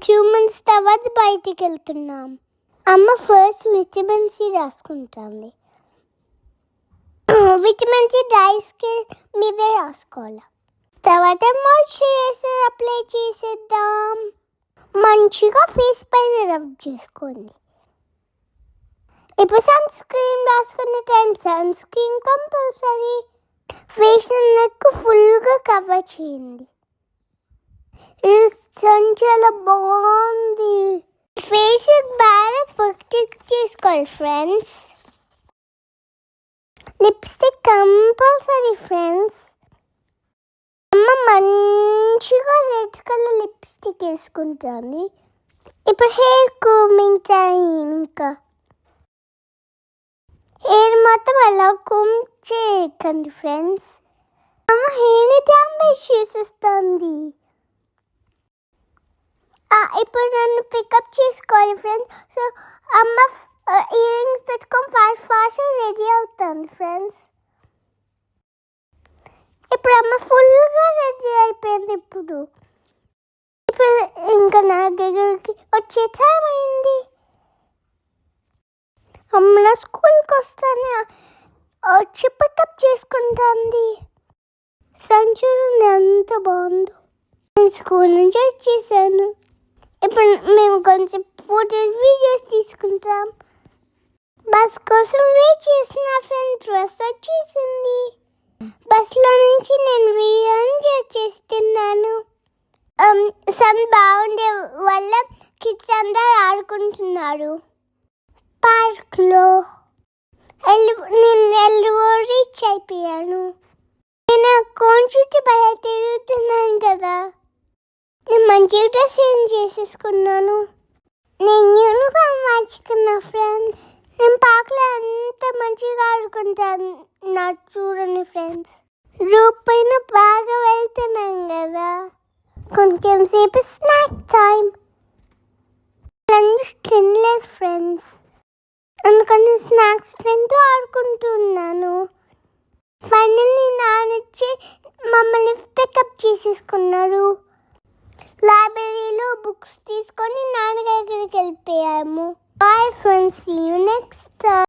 2 months తర్వాత బయటికి వెళ్తున్నాం. అమ్మ ఫస్ట్ విటమిన్ సి రాసుకుంటుంది. విటమిన్ సి రైస్ మీద రాసుకోవాలి. తర్వాత మాయిశ్చరైజర్ అప్లై చేసేద్దాం. మంచిగా ఫేస్ పైన రబ్ చేసుకోండి. ఇప్పుడు సన్ స్క్రీన్ రాసుకునే time sunscreen compulsory. Face neck ఫుల్గా కవర్ చేయండి. చాలా బాగుంది. ఫేస్ బాగా ఫిక్స్ చేసుకోవాలి ఫ్రెండ్స్. Lipstick compulsory friends. అమ్మ మంచిగా రెడ్ కలర్ లిప్స్టిక్ వేసుకుంటుంది. ఇప్పుడు హెయిర్ కూమింగ్ టైం. ఇంకా హెయిర్ మొత్తం అలా కూమ్ చేయకండి ఫ్రెండ్స్. అమ్మ హెయిర్ని డ్యామేజ్ చేసేస్తుంది. ఇప్పుడు నన్ను పికప్ చేసుకోవాలి ఫ్రెండ్స్. సో అమ్మ ఇయర్ రింగ్స్ పెట్టుకొని ఫాస్ట్ రెడీ అవుతుంది ఫ్రెండ్స్. ఇప్పుడు అమ్మ ఫుల్గా రెడీ అయిపోయింది. ఇప్పుడు ఇంకా నా దగ్గరికి వచ్చే టైం అయింది. అమ్మ నా స్కూల్కి వస్తానే వచ్చి పికప్ చేసుకుంటుంది. సంచూరండి ఎంత బాగుందో. నేను స్కూల్ నుంచి వచ్చేసాను. ఇప్పుడు మేము కొంచెం ఫోటోస్ వీడియోస్ తీసుకుంటాం. బస్ కోసం వెయిట్ చేసిన ఫ్రెండ్ డ్రెస్ వచ్చేసింది. బస్లో నుంచి నేను వీడియో చేస్తున్నాను. సన్ బాగుండే వల్ల కిడ్స్ అందరూ ఆడుకుంటున్నారు పార్క్లో. నేను రీచ్ అయిపోయాను. నేను కోన్ చుట్టూ బయట తిరుగుతున్నాను కదా. నేను మంచిగా డ్రెస్ చేంజ్ చేసేసుకున్నాను. నేను యూనిఫామ్ మార్చుకున్నా ఫ్రెండ్స్. నేను పార్క్లో అంత మంచిగా ఆడుకుంటాను. నాకు చూడండి ఫ్రెండ్స్. రూప్ పైన బాగా వెళ్తున్నాం కదా. కొంచెం సేపు స్నాక్ టైం. లంచ్ తినలేదు ఫ్రెండ్స్. అందుకని స్నాక్స్ తింటూ ఆడుకుంటున్నాను. ఫైనల్లీ నానొచ్చి మమ్మల్ని పికప్ చేసేసుకున్నారు. లైబ్రరీలో బుక్స్ తీసుకొని నాన్న దగ్గరికి వెళ్ళిపోయాము. Bye friends, see you next time.